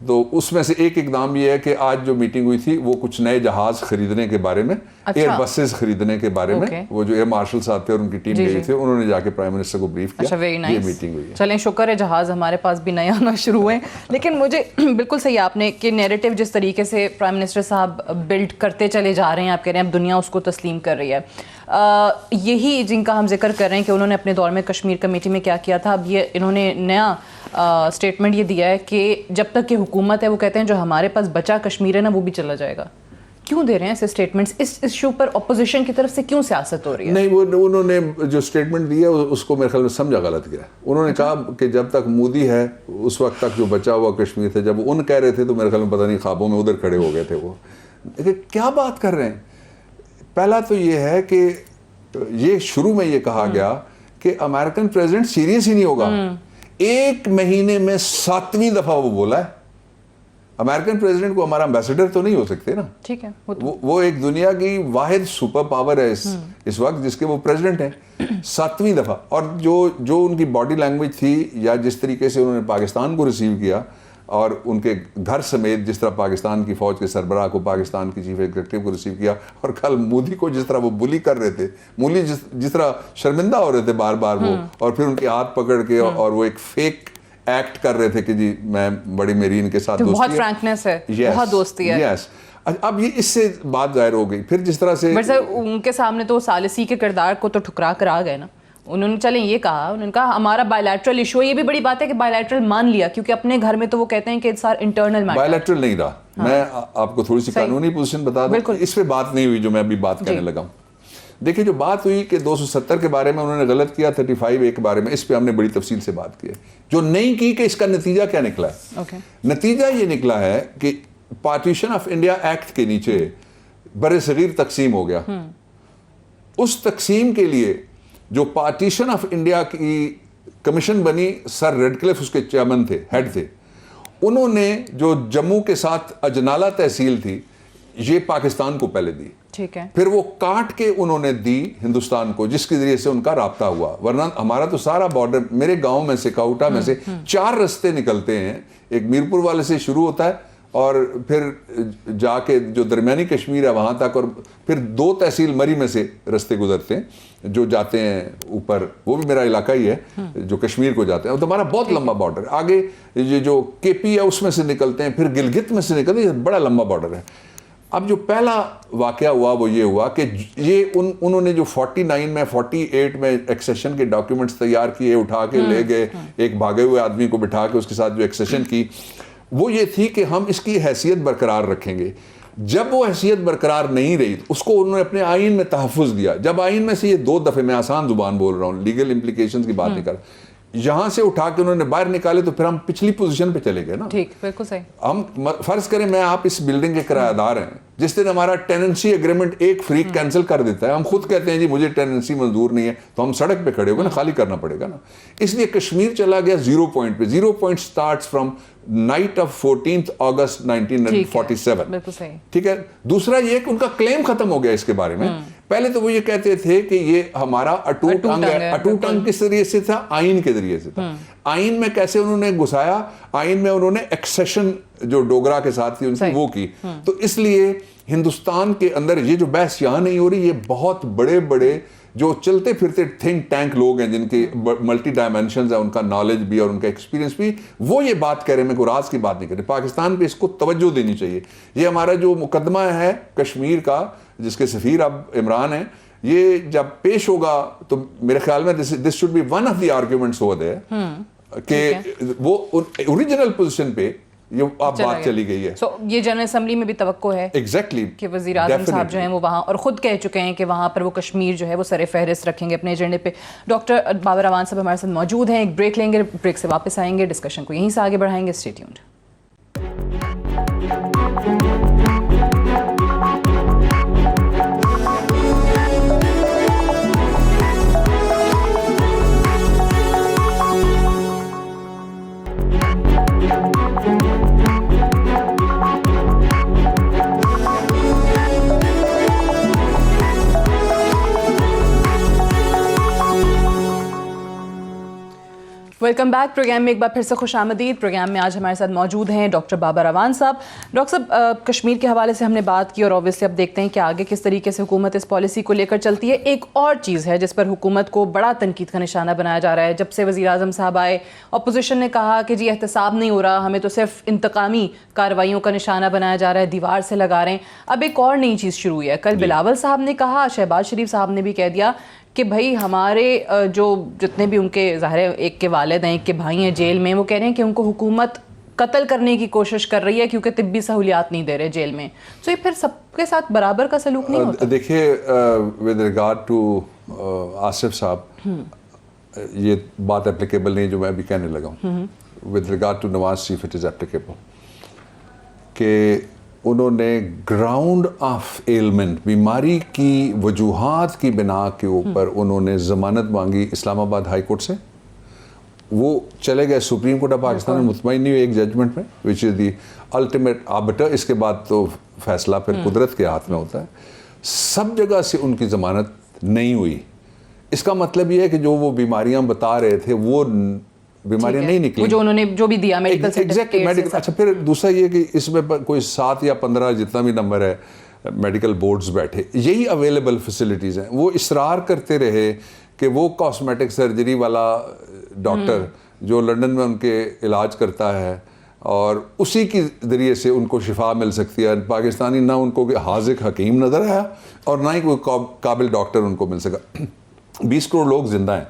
तो उसमें से एक इकदाम ये है कि आज जो मीटिंग हुई थी वो कुछ नए जहाज खरीदने के बारे में, एयर बसेस खरीदने के बारे में, वो जो एयर मार्शल साहब थे और उनकी टीम गई थी, उन्होंने जाके प्राइम मिनिस्टर को ब्रीफ किया। ये मीटिंग हुई है। चलें, शुक्र है जहाज हमारे पास भी नए आना शुरू हुए। लेकिन मुझे बिल्कुल सही आपने कि नैरेटिव जिस तरीके से प्राइम मिनिस्टर साहब बिल्ड करते चले जा रहे हैं, आप कह रहे हैं अब दुनिया उसको तस्लीम कर रही है, यही जिनका हम जिक्र कर रहे हैं कि उन्होंने अपने दौर में कश्मीर कमेटी में क्या किया था। अब ये इन्होंने नया स्टेटमेंट ये दिया है कि जब तक कि हुकूमत है, वो कहते हैं जो हमारे पास बचा कश्मीर है ना वो भी चला जाएगा। क्यों दे रहे हैं ऐसे स्टेटमेंट्स? इस इशू पर अपोजिशन की तरफ से क्यों सियासत हो रही है? नहीं, वो उन्होंने जो स्टेटमेंट दिया उसको मेरे ख्याल में समझा गलत गया। उन्होंने कहा कि जब तक मोदी है उस वक्त तक जो बचा हुआ कश्मीर थे, जब उन कह रहे थे तो मेरे ख्याल में पता नहीं ख्वाबों में उधर खड़े हो गए थे वो। लेकिन क्या बात कर रहे हैं? पहला तो ये है कि ये शुरू में ये कहा गया कि अमेरिकन प्रेसिडेंट सीरियस ही नहीं होगा। 1 महीने में 7वीं दफा वो बोला है। अमेरिकन प्रेसिडेंट को हमारा एम्बेसडर तो नहीं हो सकते ना। ठीक है, वो एक दुनिया की वाहिद सुपर पावर है इस वक्त जिसके वो प्रेसिडेंट हैं। 7वीं दफा। और जो उनकी बॉडी लैंग्वेज थी या जिस तरीके से उन्होंने पाकिस्तान को रिसीव किया और उनके घर समेत जिस तरह पाकिस्तान की फौज के सरबराह को, पाकिस्तान की चीफ एग्जीक्यूटिव को रिसीव किया, और कल मोदी को जिस तरह वो बुली कर रहे थे, मोदी जिस तरह शर्मिंदा हो रहे थे बार बार वो, और फिर उनके हाथ पकड़ के और वो एक फेक एक्ट कर रहे थे कि जी मैं बड़ी मेरी इनके साथ तो दोस्ती बहुत है, फ्रैंकनेस है, बहुत दोस्ती है। यस। अब ये इससे बात जाहिर हो गई। फिर जिस तरह से बट सर उनके सामने तो सालिसी के किरदार को तो ठुकरा कर आ गए ना। उन्होंने चले ये कहा, उन्होंने कहा हमारा बायलैटरल इशू है। ये भी बड़ी बात है कि बायलैटरल मान लिया, क्योंकि अपने घर में तो वो कहते हैं कि it's our internal matter. Bilateral नहीं रहा। मैं आपको थोड़ी सी कानूनी पोजीशन बता दूं, इस पे बात नहीं हुई जो मैं अभी बात करने लगा हूं। देखिए, जो बात हुई कि 270 के बारे में उन्होंने गलत किया, 35A के बारे में, इस पे हमने बड़ी तफसील से बात की है। जो नहीं की कि इसका नतीजा क्या निकला है। नतीजा ये निकला है कि पार्टीशन ऑफ इंडिया एक्ट के नीचे बरे-सगीर तकसीम हो गया। उस तकसीम के लिए जो पार्टीशन ऑफ इंडिया की कमीशन बनी, सर रेडक्लिफ उसके चेयरमैन थे, हेड थे। उन्होंने जो जम्मू के साथ अजनाला तहसील थी, ये पाकिस्तान को पहले दी। ठीक है। फिर वो काट के उन्होंने दी हिंदुस्तान को, जिसके जरिए से उनका राब्ता हुआ। वरना हमारा तो सारा बॉर्डर, मेरे गांव में से, काउटा में से 4 रास्ते निकलते हैं। एक मीरपुर वाले से शुरू होता है और फिर जाके जो दरमियानी कश्मीर है वहां तक, और फिर 2 तहसील मरी में से रास्ते गुजरते हैं जो जाते हैं ऊपर। वो भी मेरा इलाका ही है जो कश्मीर को जाते हैं। तो हमारा बहुत लंबा बॉर्डर। आगे ये जो केपी है उसमें से निकलते हैं, फिर गिलगित में से निकलते हैं। बड़ा लंबा बॉर्डर है। अब जो पहला वाकया हुआ वो ये हुआ कि ये उन्होंने जो 49 में 48 में एक्सेशन के डॉक्यूमेंट्स तैयार किए, उठा के ले गए, एक भागे हुए आदमी को बिठा के उसके साथ जो एक्सेशन की, वो ये थी कि हम इसकी हैसियत बरकरार रखेंगे। जब वो हैसियत बरकरार नहीं रही तो उसको उन्होंने अपने आइन में तहफ़्फ़ुज़ दिया। जब आइन में से ये 2 दफ़े, मैं आसान जुबान बोल रहा हूँ, लीगल इम्प्लीकेशंस की बात नहीं कर, यहां से उठा के उन्होंने बाहर निकाले, तो फिर हम पिछली पोजीशन पे चले गए ना। ठीक, बिल्कुल सही। हम फर्ज करें मैं आप इस बिल्डिंग के किराएदार हैं, जिस दिन हमारा टेनेंसी एग्रीमेंट एक फ्रीक कैंसिल कर देता है, हम खुद कहते हैं जी मुझे टेनेंसी मंजूर नहीं है, तो हम सड़क पे खड़े हो गए ना, खाली करना पड़ेगा ना। इसलिए कश्मीर चला गया 0 पॉइंट पे। 0 point starts from night of 14 अगस्त 1947। बिल्कुल सही। ठीक है। दूसरा ये कि उनका क्लेम खत्म हो गया इसके बारे में। पहले तो वो ये कहते थे कि ये हमारा अटूट अंग है। अटूट अंग किस जरिए से था? आइन के जरिए से था। आइन में कैसे उन्होंने घुसाया? आइन में उन्होंने एक्सेशन जो डोगरा के साथ थी उनकी वो की। तो इसलिए हिंदुस्तान के अंदर ये जो बहस यहाँ नहीं हो रही, ये बहुत बड़े बड़े जो चलते फिरते थिंक टैंक लोग हैं, जिनके मल्टी डायमेंशंस है, उनका नॉलेज भी और उनका एक्सपीरियंस भी, वो ये बात कह रहे हैं। मैं कोई राज की बात नहीं कर रही। पाकिस्तान पे इसको तवज्जो देनी चाहिए। ये हमारा जो मुकदमा है कश्मीर का, जिसके सफीर अब इमरान है, ये जब पेश होगा तो मेरे ख्याल में this should be one of the arguments over there कि वो ओरिजिनल पोजीशन पे ये आप बात चली गई है। So, ये जनरल असेंबली में भी तवक्को है एग्जैक्टली कि वज़ीर आज़म साहब जो हैं वो वहाँ, और ख़ुद कह चुके हैं कि वहाँ पर वो कश्मीर जो है वो सर फहरिस्त रखेंगे अपने एजेंडे पे। डॉक्टर बाबर अवान साहब हमारे साथ मौजूद हैं। एक ब्रेक लेंगे, ब्रेक से वापस आएंगे, डिस्कशन को यहीं से आगे बढ़ाएंगे। Stay tuned. Welcome back. Programme में एक बार फिर से खुश आमदीद। प्रोग्राम में आज हमारे साथ मौजूद हैं डॉक्टर बाबर अवान साहब। डॉक्टर साहब, कश्मीर के हवाले से हमने बात की और ऑब्वियसली अब देखते हैं कि आगे किस तरीके से हुकूमत इस पॉलिसी को लेकर चलती है। एक और चीज़ है जिस पर हुकूमत को बड़ा तनकीद का निशाना बनाया जा रहा है। जब से वज़ीर आज़म साहब आए, अपोजिशन ने कहा कि जी एहतसाब नहीं हो रहा, हमें तो सिर्फ इंतकामी कार्रवाइयों का निशाना बनाया जा रहा है, दीवार से लगा रहे हैं। अब एक और नई चीज़ शुरू हुई है। कल बिलावल साहब ने कहा, शहबाज शरीफ साहब ने भी कह दिया कि भाई हमारे जो जितने भी उनके ज़ाहिर एक के वालिद हैं, एक के भाई हैं जेल में, वो कह रहे हैं कि उनको हुकूमत कत्ल करने की कोशिश कर रही है क्योंकि तिब्बी सहूलियात नहीं दे रहे जेल में। तो ये फिर सबके साथ बराबर का सलूक नहीं होता? देखिए, विद रिगार्ड टू आसिफ साहब, ये बात एप्लीकेबल नहीं जो मैं अभी कहने लगा हूँ। With regard to Nawaz Sharif it is applicable कि उन्होंने ग्राउंड ऑफ एलमेंट, बीमारी की वजूहात की बिना के ऊपर उन्होंने ज़मानत मांगी इस्लामाबाद हाई कोर्ट से। वो चले गए सुप्रीम कोर्ट ऑफ पाकिस्तान में, मुतमईन नहीं हुए एक जजमेंट में, which is the ultimate arbiter. इसके बाद तो फैसला फिर कुदरत के हाथ में होता है। सब जगह से उनकी ज़मानत नहीं हुई। इसका मतलब ये है कि जो वो बीमारियां बता रहे थे वो बीमारियां नहीं निकली, जो उन्होंने जो भी दिया मेडिकल सर्टिफिकेट। अच्छा, फिर दूसरा ये कि इसमें कोई 7 या 15 जितना भी नंबर है मेडिकल बोर्ड्स बैठे, यही अवेलेबल फैसिलिटीज़ हैं। वो इसरार करते रहे कि वो कॉस्मेटिक सर्जरी वाला डॉक्टर जो लंदन में उनके इलाज करता है और उसी के ज़रिए से उनको शिफा मिल सकती है। पाकिस्तानी ना उनको हाजिक हकीम नज़र आया और ना ही कोई काबिल डॉक्टर उनको मिल सका। 20 करोड़ लोग जिंदा हैं,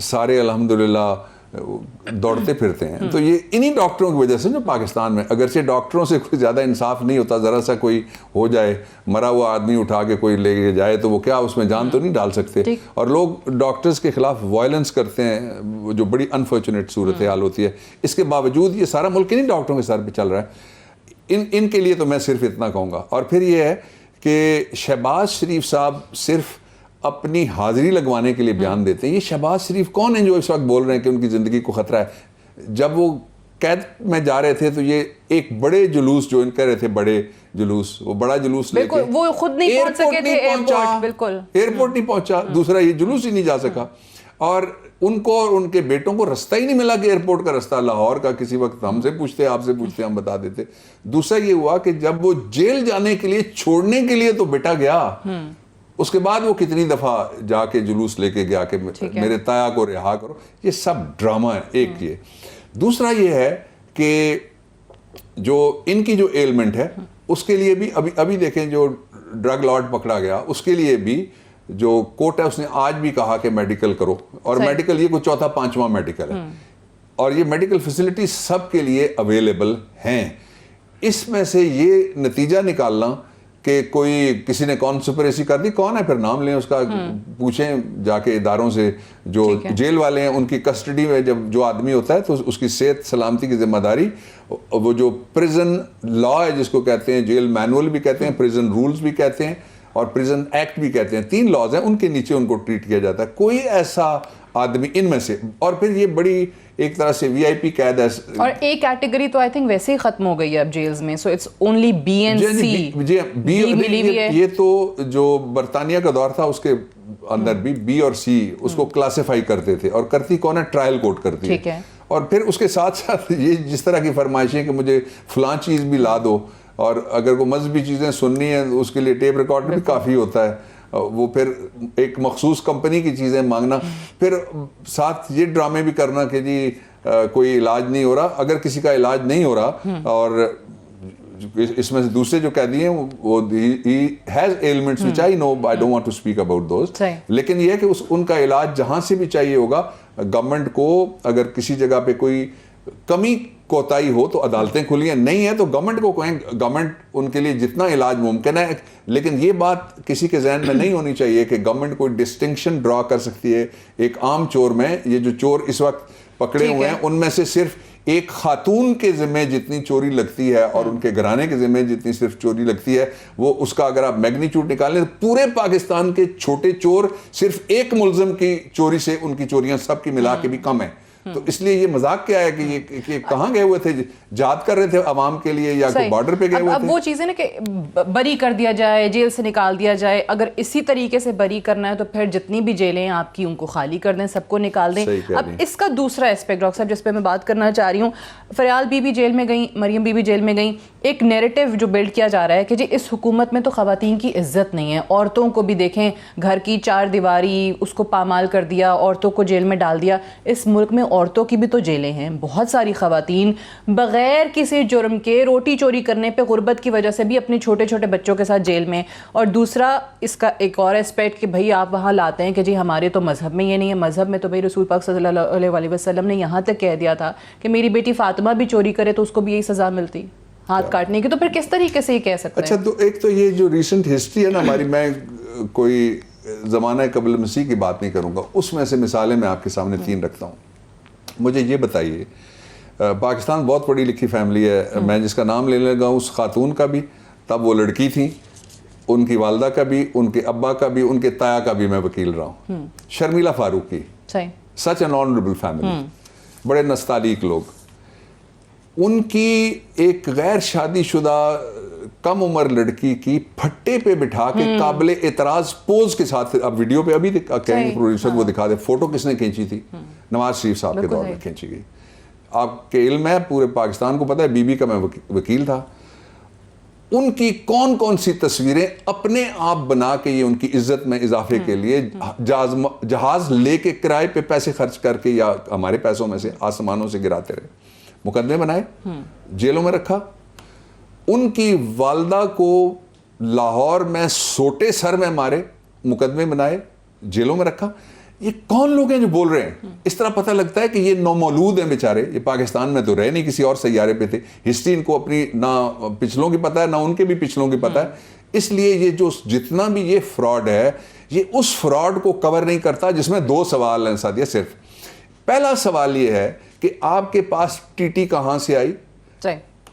सारे अल्हम्दुलिल्लाह दौड़ते फिरते हैं। तो ये इन्हीं डॉक्टरों की वजह से जो पाकिस्तान में, अगर से डॉक्टरों से कोई ज़्यादा इंसाफ नहीं होता, ज़रा सा कोई हो जाए, मरा हुआ आदमी उठा के कोई ले जाए तो वो क्या उसमें जान तो नहीं डाल सकते। और लोग डॉक्टर्स के खिलाफ वायलेंस करते हैं, जो बड़ी अनफॉर्चुनेट सूरत हाल होती है। इसके बावजूद ये सारा मुल्क इन्हीं डॉक्टरों के सर पे चल रहा है। इनके लिए तो मैं सिर्फ इतना कहूँगा। और फिर ये है कि शहबाज शरीफ साहब सिर्फ अपनी हाजिरी लगवाने के लिए बयान देते हैं। ये शहबाज शरीफ कौन है जो इस वक्त बोल रहे हैं कि उनकी ज़िंदगी को ख़तरा है? जब वो कैद में जा रहे थे तो ये एक बड़े जुलूस, जो इन कह रहे थे बड़े जुलूस, वो बड़ा जुलूस लेके वो खुद नहीं पहुंच सके थे एयरपोर्ट, बिल्कुल एयरपोर्ट नहीं पहुंचा। दूसरा ये जुलूस ही नहीं जा सका और उनको और उनके बेटों को रास्ता ही नहीं मिला कि एयरपोर्ट का रास्ता लाहौर का किसी वक्त हमसे पूछते, आपसे पूछते, हम बता देते। दूसरा ये हुआ कि जब वो जेल जाने के लिए, छोड़ने के लिए तो बेटा गया, उसके बाद वो कितनी दफा जाके जुलूस लेके गया कि मेरे ताया को रिहा करो। ये सब ड्रामा है एक ये। दूसरा ये है कि जो इनकी जो एलिमेंट है उसके लिए भी अभी देखें, जो ड्रग लॉर्ड पकड़ा गया उसके लिए भी जो कोर्ट है उसने आज भी कहा कि मेडिकल करो, और मेडिकल ये कोई 4था-5वां मेडिकल है और ये मेडिकल फैसिलिटी सब के लिए अवेलेबल हैं। इसमें से ये नतीजा निकालना कि कोई किसी ने कॉन्स्पिरेसी कर दी, कौन है फिर नाम लें उसका, पूछें जाके इदारों से जो जेल वाले हैं उनकी कस्टडी में जब जो आदमी होता है तो उसकी सेहत सलामती की जिम्मेदारी, वो जो प्रिजन लॉ है जिसको कहते हैं, जेल मैनुअल भी कहते हैं, प्रिजन रूल्स भी कहते हैं और प्रिजन एक्ट भी कहते हैं, 3 लॉज हैं, उनके नीचे उनको ट्रीट किया जाता है। कोई ऐसा आदमी इनमें से, और फिर ये बड़ी एक तरह से वीआईपी कैद है। और एक कैटेगरी तो आई थिंक वैसे ही खत्म हो गई है अब जेल्स में, so it's only B and C. ये तो जो बरतानिया का दौर था उसके अंदर भी बी और सी उसको क्लासिफाई करते थे, और करती कौन है? ट्रायल कोर्ट करती है। और फिर उसके साथ साथ ये जिस तरह की फरमाइशें कि मुझे फलां चीज़ भी ला दो, और अगर कोई मजहबी चीज़ें सुननी है उसके लिए टेप रिकॉर्डर भी काफ़ी होता है, वो फिर एक मखसूस कंपनी की चीज़ें मांगना, फिर साथ ये ड्रामे भी करना कि जी कोई इलाज नहीं हो रहा। अगर किसी का इलाज नहीं हो रहा और इसमें से दूसरे जो कैदी हैं वो he has ailments which I know, I don't want to speak about those, लेकिन ये है कि उनका इलाज जहाँ से भी चाहिए होगा, गवर्नमेंट को अगर किसी जगह पे कोई कमी कोताही हो तो अदालतें खुली हैं, नहीं है तो गवर्नमेंट को कहें, गवर्नमेंट उनके लिए जितना इलाज मुमकिन है। लेकिन ये बात किसी के जहन में नहीं होनी चाहिए कि गवर्नमेंट कोई डिस्टिंक्शन ड्रॉ कर सकती है एक आम चोर में। ये जो चोर इस वक्त पकड़े हुए हैं उनमें से सिर्फ एक खातून के जिम्मे जितनी चोरी लगती है और उनके घराने के जिम्मे जितनी सिर्फ चोरी लगती है, वो उसका अगर आप मैग्नीट्यूड निकालें तो पूरे पाकिस्तान के छोटे चोर सिर्फ एक मुलजिम की चोरी से उनकी चोरियां सबकी मिला के भी कम है। तो इसलिए ये मजाक क्या है कि ये कहाँ गए हुए थे, जाद कर रहे थे अवाम के लिए या कोई बॉर्डर पे गए हुए थे? अब वो चीज़ें ना कि बरी कर दिया जाए, जेल से निकाल दिया जाए। अगर इसी तरीके से बरी करना है तो फिर जितनी भी जेलें हैं आपकी उनको खाली कर दें, सबको निकाल दें। अब इसका दूसरा एस्पेक्ट डॉक्टर साहब जिस पे मैं बात करना चाह रही हूँ, फरियाल बीबी जेल में गई, मरियम बीबी जेल में गई, एक नैरेटिव जो बिल्ड किया जा रहा है कि जी इस हुकूमत में तो ख़वातीन की इज्जत नहीं है, औरतों को भी देखें, घर की चार दीवारी उसको पामाल कर दिया, औरतों को जेल में डाल दिया। इस मुल्क में औरतों की भी तो जेलें हैं, बहुत सारी ख़वातीन बग़ैर किसी जुर्म के रोटी चोरी करने पे गुर्बत की वजह से भी अपने छोटे छोटे बच्चों के साथ जेल में। और दूसरा इसका एक और एस्पेक्ट कि भाई आप वहाँ लाते हैं कि जी हमारे तो मज़हब में ये नहीं है, मज़हब में तो भाई रसूल पाक सल्लल्लाहु अलैहि वसल्लम ने यहाँ तक कह दिया था कि मेरी बेटी फ़ातिमा भी चोरी करे तो उसको भी यही सज़ा मिलती, हाथ काटने की। तो फिर किस तरीके से ये कह सकते हैं? अच्छा, तो एक तो ये जो रिसेंट हिस्ट्री है ना हमारी, मैं कोई ज़माना कबल मसीह की बात नहीं करूँगा, उसमें से मिसालें मैं आपके सामने 3 रखता हूँ। मुझे ये बताइए, पाकिस्तान बहुत पढ़ी लिखी फैमिली है, मैं जिसका नाम लेने लगा उस खातून का भी, तब वो लड़की थी, उनकी वालदा का भी, उनके अब्बा का भी, उनके ताया का भी मैं वकील रहा हूँ, Sharmila Farooqui. Such an honourable family, बड़े नस्तालीक लोग। उनकी एक गैर शादीशुदा कम उम्र लड़की की फट्टे पे बिठा के काबिल एतराज पोज के साथ, अब वीडियो पे अभी कहेंगे प्रोड्यूसर वो दिखा दे, फोटो किसने खींची थी? नवाज शरीफ साहब के दौर में खींची गई। आपके इल्म है, पूरे पाकिस्तान को पता है, बीबी का मैं वकील था। उनकी कौन कौन सी तस्वीरें अपने आप बना के ये उनकी इज्जत में इजाफे के लिए जहाज लेके किराए पे पैसे खर्च करके या हमारे पैसों में से आसमानों से गिराते रहे, मुकदमे बनाए, जेलों में रखा। उनकी वालदा को लाहौर में सोटे सर में मारे, मुकदमे बनाए, जेलों में रखा। ये कौन लोग हैं जो बोल रहे हैं? इस तरह पता लगता है कि ये नौमौलूद हैं बेचारे, ये पाकिस्तान में तो रहे नहीं, किसी और सैयारे पे थे। हिस्ट्री इनको अपनी ना पिछलों की पता है ना उनके भी पिछलों की पता है। इसलिए ये जो जितना भी ये फ्रॉड है, ये उस फ्रॉड को कवर नहीं करता जिसमें 2 सवाल हैं साथिया सिर्फ। पहला सवाल ये है कि आपके पास टीटी कहां से आई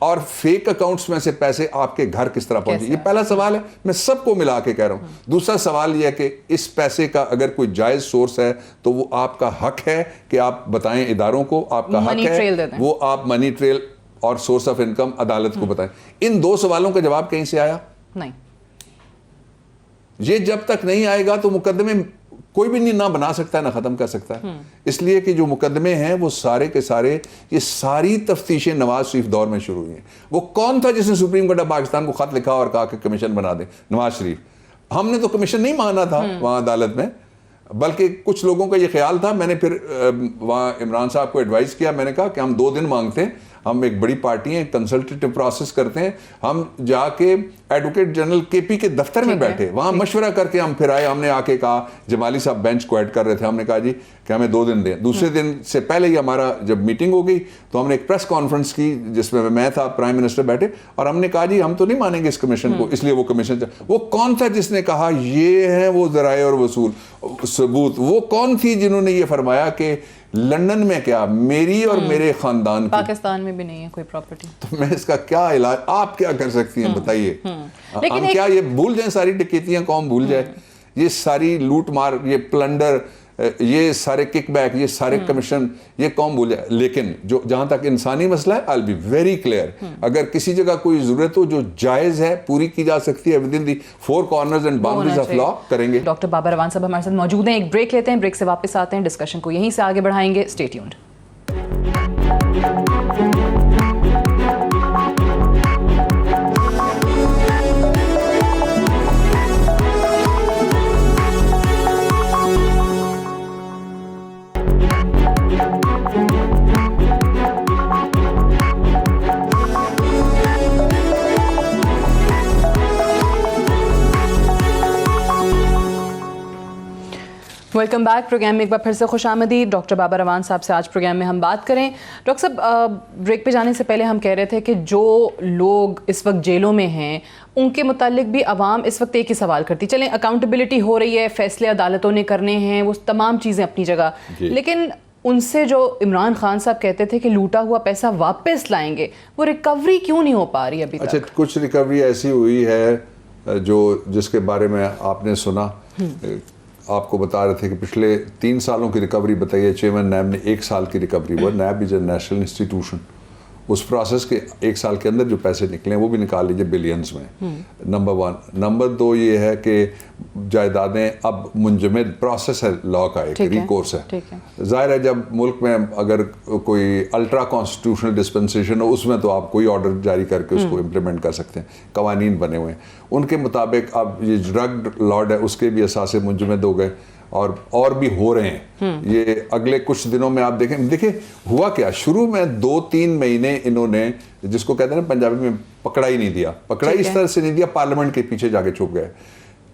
और फेक अकाउंट्स में से पैसे आपके घर किस तरह पहुंचे, ये पहला सवाल है। मैं सबको मिला के कह रहा हूं। दूसरा सवाल यह है कि इस पैसे का अगर कोई जायज सोर्स है तो वो आपका हक है कि आप बताएं इदारों को, आपका हक है वो आप मनी ट्रेल और सोर्स ऑफ इनकम अदालत को बताएं। इन 2 सवालों का जवाब कहीं से आया? नहीं। ये जब तक नहीं आएगा तो मुकदमे कोई भी नहीं ना बना सकता है ना खत्म कर सकता है। इसलिए कि जो मुकदमे हैं वो सारे के सारे, ये सारी तफ्तीशें नवाज शरीफ दौर में शुरू हुई हैं। वो कौन था जिसने सुप्रीम कोर्ट ऑफ पाकिस्तान को खत लिखा और कहा कि कमीशन बना दे? नवाज शरीफ। हमने तो कमीशन नहीं मांगा था वहां अदालत में, बल्कि कुछ लोगों का ये ख्याल था। मैंने फिर वहां इमरान साहब को एडवाइस किया, मैंने कहा कि हम 2 दिन मांगते हैं, हम एक बड़ी पार्टी हैं, कंसल्टेटिव प्रोसेस करते हैं। हम जाके एडवोकेट जनरल केपी के दफ्तर में बैठे, वहां मशवरा करके हम फिर आए। हमने आके कहा, जमाली साहब बेंच को ऐड कर रहे थे, हमने कहा जी कि हमें 2 दिन दें। दूसरे दिन से पहले ही हमारा जब मीटिंग हो गई तो हमने एक प्रेस कॉन्फ्रेंस की जिसमें मैं था, प्राइम मिनिस्टर बैठे, और हमने कहा जी हम तो नहीं मानेंगे इस कमीशन को, इसलिए वो कमीशन। वो कौन था जिसने कहा ये है वो ज़राए और वसूल सबूत? वो कौन थी जिन्होंने ये फरमाया कि लंदन में क्या मेरी और मेरे खानदान की, पाकिस्तान में भी नहीं है कोई प्रॉपर्टी, तो मैं इसका क्या इलाज, आप क्या कर सकती हैं बताइए? हम क्या ये भूल जाएं, सारी डकैतियां कौम भूल जाए, ये सारी लूट मार, ये प्लंडर, ये सारे किकबैक, ये सारे कमीशन, ये कौम भूल जाए? लेकिन जो जहां तक इंसानी मसला है, I will be very clear, अगर किसी जगह कोई जरूरत हो जो जायज है, पूरी की जा सकती है with in the 4 corners and boundaries of law, करेंगे। डॉक्टर बाबर रवान साहब हमारे साथ मौजूद हैं। एक ब्रेक लेते हैं, ब्रेक से वापस आते हैं, डिस्कशन को यहीं से आगे बढ़ाएंगे। Stay tuned. Welcome back. Programme में एक बार फिर से खुशामदीद। डॉक्टर बाबर रवान साहब से आज प्रोग्राम में हम बात करें। डॉक्टर साहब, ब्रेक पे जाने से पहले हम कह रहे थे कि जो लोग इस वक्त जेलों में हैं उनके मुतालिक भी आवाम इस वक्त एक ही सवाल करती, चलें अकाउंटेबिलिटी हो रही है, फैसले अदालतों ने करने हैं, वो तमाम चीज़ें अपनी जगह, लेकिन उनसे जो इमरान खान साहब कहते थे कि लूटा हुआ पैसा वापस लाएंगे, वो रिकवरी क्यों नहीं हो पा रही अभी तक? अच्छा, कुछ रिकवरी ऐसी हुई है जो जिसके बारे में आपने सुना, आपको बता रहे थे कि पिछले 3 सालों की रिकवरी बताइए। चेयरमैन नैब ने 1 साल की रिकवरी, वो नैब इज ए नेशनल इंस्टीट्यूशन, उस प्रोसेस के 1 साल के अंदर जो पैसे निकले वो भी निकाल लीजिए बिलियंस में। नंबर 1। नंबर 2 ये है कि जायदादें अब मुंजमद प्रोसेस है, लॉ का एक रिकोर्स है। जाहिर है जब मुल्क में अगर कोई अल्ट्रा कॉन्स्टिट्यूशनल डिस्पेंसेशन हो उसमें तो आप कोई ऑर्डर जारी करके उसको इम्प्लीमेंट कर सकते हैं, कवानीन बने हुए हैं उनके मुताबिक। अब ये ड्रग लॉर्ड है उसके भी असासे मुंजमद हो गए और भी हो रहे हैं। ये अगले कुछ दिनों में आप देखें। देखिए हुआ क्या, शुरू में 2-3 महीने इन्होंने जिसको कहते हैं ना पंजाबी में पकड़ा ही नहीं दिया। पकड़ा इस तरह से नहीं दिया, पार्लियामेंट के पीछे जाके छुप गए।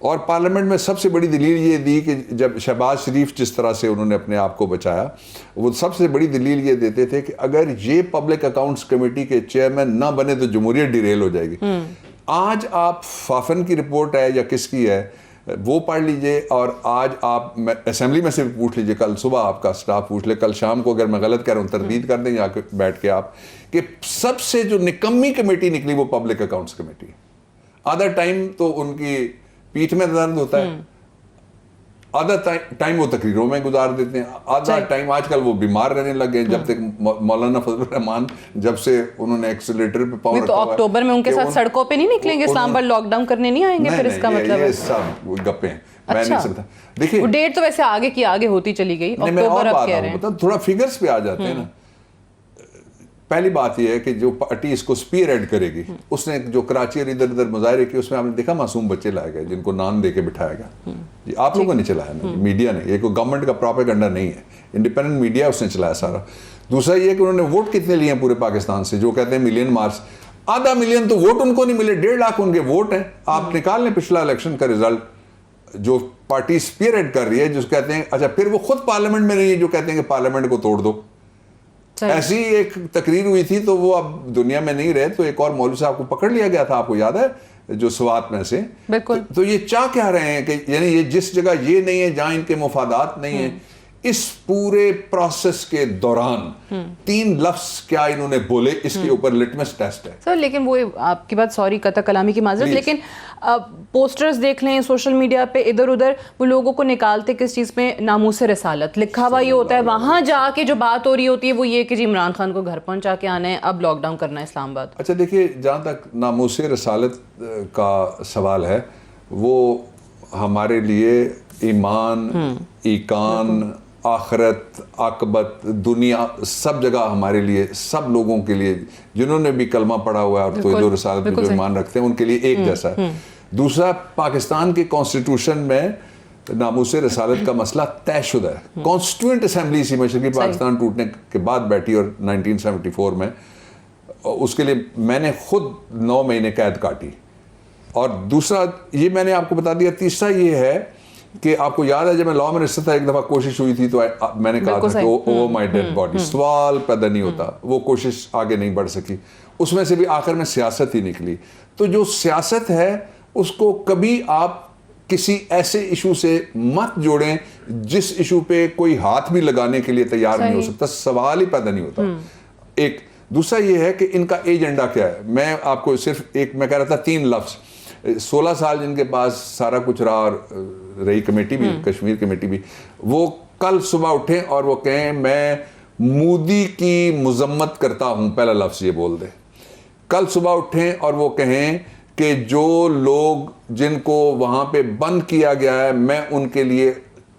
और पार्लियामेंट में सबसे बड़ी दलील ये दी कि जब शहबाज शरीफ जिस तरह से उन्होंने अपने आप को बचाया, वो सबसे बड़ी दलील ये देते थे कि अगर ये पब्लिक अकाउंट्स कमेटी के चेयरमैन ना बने तो जमहूरियत डिरेल हो जाएगी। आज आप फाफन की रिपोर्ट है या किसकी है वो पढ़ लीजिए, और आज आप असेंबली में से भी पूछ लीजिए, कल सुबह आपका स्टाफ पूछ ले, कल शाम को अगर मैं गलत कह रहा हूँ तरदीद कर दें जाके बैठ के आप, कि सबसे जो निकम्मी कमेटी निकली वो पब्लिक अकाउंट्स कमेटी। आधा टाइम तो उनकी पीठ में दर्द होता है, आधा टाइम वो तकरीरों में गुजार देते हैं, आधा टाइम आजकल वो बीमार रहने लग गए। जब तक मौलाना फजलुर रहमान जब से उन्होंने एक्सीलरेटर पे पावर तो अक्टूबर में उनके साथ सड़कों पे नहीं निकलेंगे, इस्लामाबाद लॉकडाउन करने नहीं आएंगे फिर इसका मतलब है? ये सब गप्पे हैं, मैं नहीं सकता। देखिए डेट तो वैसे आगे की आगे होती चली गई, अक्टूबर अब कह रहे हैं। मतलब थोड़ा फिगर्स पे आ जाते हैं ना। पहली बात यह है कि जो पार्टी इसको स्पीयर हेड करेगी, उसने जो कराची और इधर उधर मुजाहरे किए उसमें आपने देखा मासूम बच्चे लाए गए जिनको नाम दे के बिठाया गया। जी आप लोगों ने चलाया ना, मीडिया ने। ये कोई गवर्नमेंट का प्रोपेगेंडा नहीं है, इंडिपेंडेंट मीडिया उसने चलाया सारा। दूसरा ये कि उन्होंने वोट कितने लिए हैं पूरे पाकिस्तान से, जो कहते हैं मिलियन मार्च, आधा मिलियन तो वोट उनको नहीं मिले, 1.5 लाख उनके वोट हैं। आप निकाल लें पिछला इलेक्शन का रिजल्ट, जो पार्टी स्पीयर हेड कर रही है, जिसको कहते हैं अच्छा फिर वो खुद पार्लियामेंट में नहीं है, जो कहते हैं कि पार्लियामेंट को तोड़ दो। ऐसी एक तकरीर हुई थी तो वो अब दुनिया में नहीं रहे, तो एक और मौलवी साहब को पकड़ लिया गया था, आपको याद है, जो स्वात में से। बिल्कुल। तो ये चाह क्या रहे हैं कि यानी ये जिस जगह ये नहीं है जहां इनके मुफादात नहीं है, इस पूरे प्रोसेस के दौरान 3 लफ्ज क्या इन्होंने बोले, इसके ऊपर लिटमस टेस्ट है सर। लेकिन वो आपकी बात, सॉरी कतई कलामी की माजरत, लेकिन पोस्टर्स देख लें सोशल मीडिया पे, इधर उधर वो लोगों को निकालते किस चीज़ में, नामूस रसालत लिखा हुआ ये होता है। वहाँ जाके जो बात हो रही होती है वो ये कि जी इमरान खान को घर पहुँचा के आना है, अब लॉकडाउन करना है इस्लामाबाद। अच्छा देखिए, जहाँ तक नामूस रसालत का सवाल है, वो हमारे लिए ईमान, ईकान, आखरत, आकबत, दुनिया, सब जगह हमारे लिए, सब लोगों के लिए जिन्होंने भी कलमा पढ़ा हुआ है और तौहीद और रिसालत में जो ईमान रखते हैं उनके लिए एक जैसा है। दूसरा, पाकिस्तान के कॉन्स्टिट्यूशन में नामूस रसालत का मसला तयशुदा है। कॉन्स्टिट्यूएंट असेंबली इसी मशरकी पाकिस्तान टूटने के बाद बैठी और 1974 में, उसके लिए मैंने खुद 9 महीने कैद काटी। और दूसरा ये मैंने आपको बता दिया। तीसरा ये है कि आपको याद है जब मैं लॉ मिनिस्टर था, एक दफा कोशिश हुई थी तो मैंने कहा था कि ओवर माय डेड बॉडी, सवाल पैदा नहीं होता, वो कोशिश आगे नहीं बढ़ सकी, उसमें से भी आखिर में सियासत ही निकली। तो जो सियासत है उसको कभी आप किसी ऐसे इशू से मत जोड़ें जिस इशू पे कोई हाथ भी लगाने के लिए तैयार नहीं हो सकता, सवाल ही पैदा नहीं होता। एक दूसरा ये है कि इनका एजेंडा क्या है। मैं आपको सिर्फ एक, मैं कह रहा था 3 लफ्ज, 16 साल जिनके पास सारा कुछ रहा और रही कमेटी भी, कश्मीर कमेटी भी, वो कल सुबह उठे और वो कहें मैं मोदी की मुजम्मत करता हूं, पहला लफ्ज ये बोल दे। कल सुबह उठें और वो कहें कि जो लोग जिनको वहां पे बंद किया गया है, मैं उनके लिए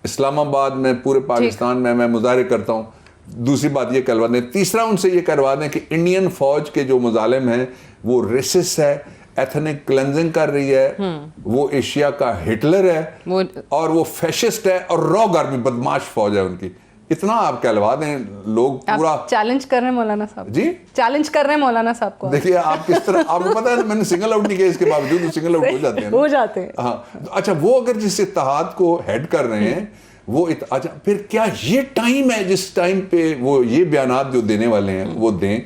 इस्लामाबाद में, पूरे पाकिस्तान में मैं मुजाहरे करता हूं। दूसरी बात ये करवा दें। तीसरा, उनसे ये करवा दें कि इंडियन फौज के जो मुजालिम हैं वो रेसिस्ट है, एथनिक क्लेंजिंग कर रही है, वो एशिया का हिटलर है और वो फैशिस्ट है और रॉग आर्मी, बदमाश फौज है उनकी। इतना आप कहलवा दें, लोग पूरा चैलेंज कर रहे हैं मौलाना साहब जी, चैलेंज कर रहे हैं मौलाना साहब को। देखिए आप किस तरह, आपको पता है मैंने सिंगल आउट नहीं किया, इसके बावजूद सिंगल आउट हो जाते हैं। हाँ अच्छा, वो अगर जिस इत्तेहाद को हेड कर रहे हैं वो अच्छा, फिर क्या ये टाइम है जिस टाइम पे वो ये बयानात जो देने वाले हैं वो दें?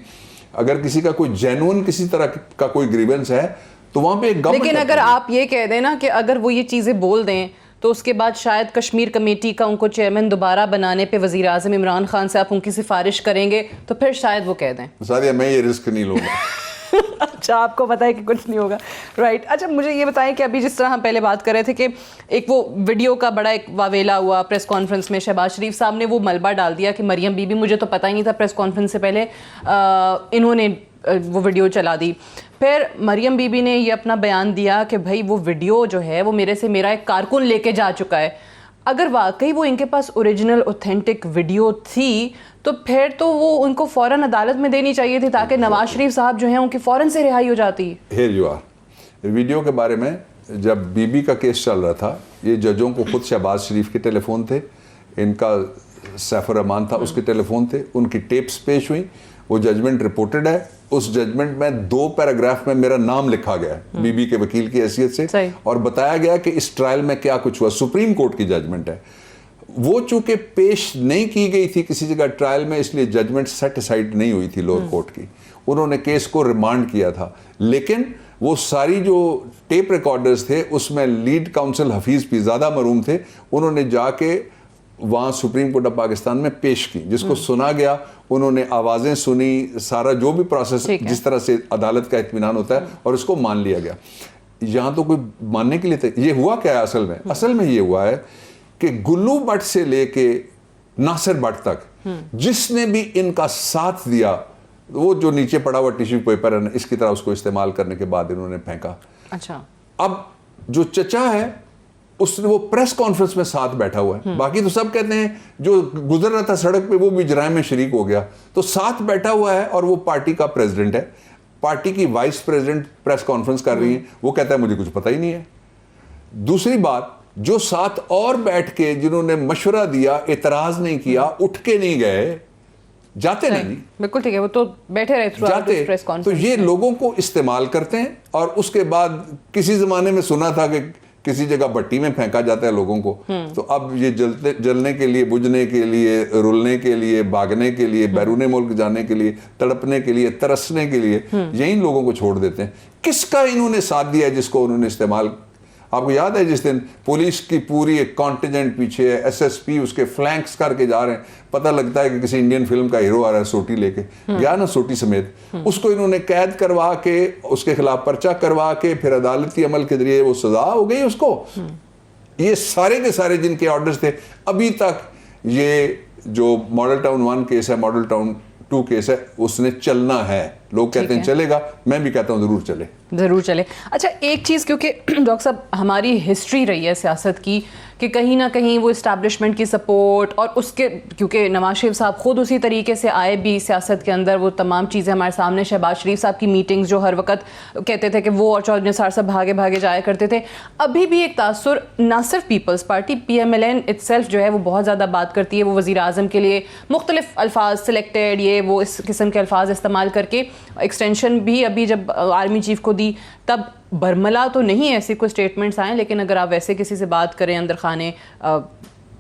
अगर किसी का कोई जेन्युइन किसी तरह का कोई ग्रीवेंस है तो वहां पे एक, लेकिन अगर आप ये कह दें ना कि अगर वो ये चीजें बोल दें तो उसके बाद शायद कश्मीर कमेटी का उनको चेयरमैन दोबारा बनाने पे वजीर आज़म इमरान खान से आप उनकी सिफारिश करेंगे, तो फिर शायद वो कह दें। सादिया मैं ये रिस्क नहीं लूंगा। अच्छा, आपको पता है कि कुछ नहीं होगा, राइट। अच्छा, मुझे ये बताएं कि अभी जिस तरह हम पहले बात कर रहे थे कि एक वो वीडियो का बड़ा एक वावेला हुआ प्रेस कॉन्फ्रेंस में, शहबाज शरीफ साहब ने वो मलबा डाल दिया कि मरियम बीबी, मुझे तो पता ही नहीं था प्रेस कॉन्फ्रेंस से पहले इन्होंने वो वीडियो चला दी। फिर मरियम बीबी ने ये अपना बयान दिया कि भाई वो वीडियो जो है वो मेरे से मेरा एक कारकुन लेके जा चुका है। अगर वाकई वो इनके पास ओरिजिनल ऑथेंटिक वीडियो थी तो फिर तो वो उनको फ़ौरन अदालत में देनी चाहिए थी ताकि नवाज शरीफ साहब जो हैं उनकी फ़ौरन से रिहाई हो जाती। Here you are. वीडियो के बारे में जब बीबी का केस चल रहा था, ये जजों को खुद शहबाज शरीफ के टेलीफोन थे, इनका सैफुर रहमान था उसके टेलीफोन थे, उनकी टेप्स पेश हुई, वो जजमेंट रिपोर्टेड है। उस जजमेंट में 2 पैराग्राफ में मेरा नाम लिखा गया है बीबी के वकील की हैसियत से, और बताया गया कि इस ट्रायल में क्या कुछ हुआ। सुप्रीम कोर्ट की जजमेंट है, वो चूंकि पेश नहीं की गई थी किसी जगह ट्रायल में, इसलिए जजमेंट सेट असाइड नहीं हुई थी लोअर कोर्ट की। उन्होंने केस को रिमांड किया था, लेकिन वो सारी जो टेप रिकॉर्डर्स थे उसमें लीड काउंसिल हफीज पिज़ादा मरूम थे, उन्होंने जाके वहाँ सुप्रीम कोर्ट ऑफ पाकिस्तान में पेश की, जिसको सुना गया, उन्होंने आवाज़ें सुनी, सारा जो भी प्रोसेस जिस तरह से अदालत का इत्मीनान होता है, और उसको मान लिया गया। यहाँ तो कोई मानने के लिए ये हुआ क्या है असल में ये हुआ है कि गुल्लू भट्ट से लेके नासिर भट्ट तक जिसने भी इनका साथ दिया, वो जो नीचे पड़ा हुआ टिश्यू पेपर है इसकी तरह उसको इस्तेमाल करने के बाद इन्होंने फेंका। अच्छा, अब जो चचा है उसने वो प्रेस कॉन्फ्रेंस में साथ बैठा हुआ है, बाकी तो सब कहते हैं जो गुजर रहा था सड़क पे वो भी जराइम में शरीक हो गया, तो साथ बैठा हुआ है, और वो पार्टी का प्रेसिडेंट है, पार्टी की वाइस प्रेसिडेंट प्रेस कॉन्फ्रेंस कर रही है, वो कहता है मुझे कुछ पता ही नहीं है। दूसरी बात, जो साथ और बैठ के जिन्होंने मशवरा दिया, एतराज नहीं किया, उठ के नहीं गए, जाते नहीं, बिल्कुल ठीक है, वो तो बैठे रहे जाते, प्रेस कॉन्फ्रेंस। तो ये लोगों को इस्तेमाल करते हैं, और उसके बाद किसी जमाने में सुना था कि किसी जगह भट्टी में फेंका जाता है लोगों को, तो अब ये जलने के लिए, बुझने के लिए, रुलने के लिए, भागने के लिए, बैरूने मुल्क जाने के लिए, तड़पने के लिए, तरसने के लिए यही लोगों को छोड़ देते हैं। किसका इन्होंने साथ दिया जिसको उन्होंने इस्तेमाल? आपको याद है जिस दिन पुलिस की पूरी एक कॉन्टिजेंट पीछे है, एसएसपी उसके फ्लैंक्स करके जा रहे हैं, पता लगता है कि किसी इंडियन फिल्म का हीरो आ रहा है सोटी लेके, गया ना सोटी समेत, उसको इन्होंने कैद करवा के, उसके खिलाफ पर्चा करवा के, फिर अदालती अमल के जरिए वो सजा हो गई उसको। ये सारे के सारे जिनके ऑर्डर्स थे, अभी तक ये जो मॉडल टाउन 1 केस है, मॉडल टाउन 2 केस है, उसने चलना है। लोग कहते हैं चलेगा, मैं भी कहता हूं जरूर चले। अच्छा, एक चीज़, क्योंकि डॉक्टर साहब हमारी हिस्ट्री रही है सियासत की कि कहीं ना कहीं वो इस्टेब्लिशमेंट की सपोर्ट, और उसके क्योंकि नवाज शरीफ साहब खुद उसी तरीके से आए भी सियासत के अंदर, वो तमाम चीज़ें हमारे सामने, शहबाज शरीफ साहब की मीटिंग्स जो हर वक्त कहते थे कि वो और चौधरी निसार साहब भागे भागे जाया करते थे, अभी भी एक तासुर ना सिर्फ पीपल्स पार्टी PMLN इटसेल्फ जो है वो बहुत ज़्यादा बात करती है, वो वज़ीर आज़म के लिए मुख्तलिफ अल्फाज सिलेक्टेड, ये वो इस किस्म के अल्फाज इस्तेमाल करके, एक्सटेंशन भी अभी जब आर्मी चीफ को दी तब बरमला तो नहीं ऐसे कोई स्टेटमेंट्स आए, लेकिन अगर आप वैसे किसी से बात करें, अंदर खाने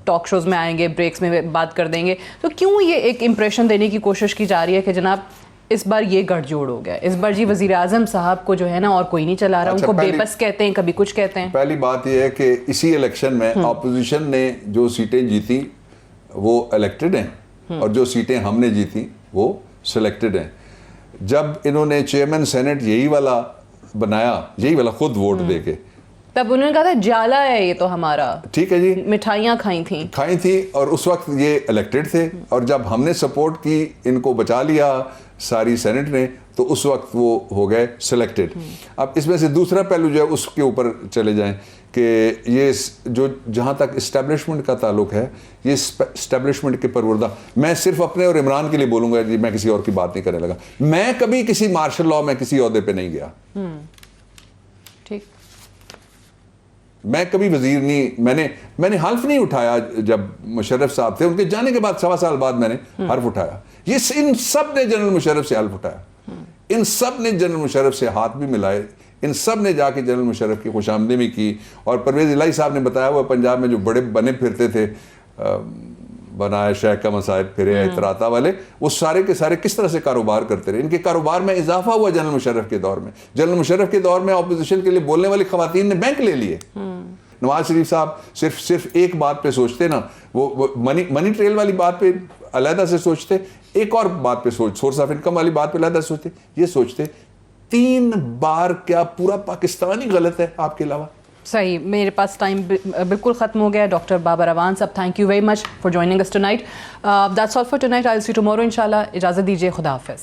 टॉक शोज़ में आएंगे, ब्रेक्स में बात कर देंगे, तो क्यों ये एक इम्प्रेशन देने की कोशिश की जा रही है कि जनाब इस बार ये गठजोड़ हो गया, इस बार जी वज़ीर आज़म साहब को जो है ना और कोई नहीं चला रहा, उनको बेबस कहते हैं, कभी कुछ कहते हैं। पहली बात ये है कि इसी इलेक्शन में ऑपोजिशन ने जो सीटें जीती वो इलेक्टेड हैं, और जो सीटें हमने जीती वो सिलेक्टेड हैं। जब इन्होंने चेयरमैन सेनेट यही वाला बनाया, यही वाला खुद वोट देके, तब उन्होंने कहा था जाला है ये तो हमारा, ठीक है जी, मिठाइयाँ खाई थी, और उस वक्त ये इलेक्टेड थे, और जब हमने सपोर्ट की, इनको बचा लिया सारी सेनेट ने, तो उस वक्त वो हो गए सिलेक्टेड। अब इसमें से दूसरा पहलू जो है उसके ऊपर चले जाएं कि ये जो जहाँ तक इस्टेब्लिशमेंट का ताल्लुक है, ये इस्टेब्लिशमेंट के परवरदा, मैं सिर्फ अपने और इमरान के लिए बोलूँगा जी, मैं किसी और की बात नहीं करने लगा। मैं कभी किसी मार्शल लॉ में किसी ओहदे पे नहीं गया, ठीक, मैं कभी वजीर नहीं, मैंने हल्फ नहीं उठाया। जब मुशर्रफ साहब थे, उनके जाने के बाद 1.25 साल बाद मैंने हल्फ उठाया। ये इन सब ने जनरल मुशर्रफ से हल्फ उठाया, इन सब ने जनरल मुशर्रफ से हाथ भी मिलाए, इन सब ने जाके जनरल मुशर्रफ की खुशामदी भी की। और परवेज़ इलाही साहब ने बताया हुआ पंजाब में जो बड़े बने फिरते थे, बनाए शेख का मसाइब फिरे इतराता वाले, वो सारे के सारे किस तरह से कारोबार करते रहे। इनके कारोबार में इजाफा हुआ जनरल मुशर्रफ के दौर में। जनरल मुशर्रफ के दौर में ऑपोजिशन के लिए बोलने वाली खवातीन ने बैंक ले लिए। नवाज शरीफ साहब सिर्फ एक बात पे सोचते ना, वो मनी ट्रेल वाली बात पे अलहदा से सोचते, एक और बात पे सोर्स ऑफ इनकम वाली बात पे अलहदा सोचते, ये सोचते 3 बार क्या पूरा पाकिस्तान ही गलत है आपके अलावा? सही, मेरे पास टाइम बिल्कुल ख़त्म हो गया। डॉक्टर बाबर अवान साहब, thank you very much for joining us tonight. That's all for tonight. I will see you tomorrow इंशाल्लाह। इजाज़त दीजिए, खुदा हाफिज़।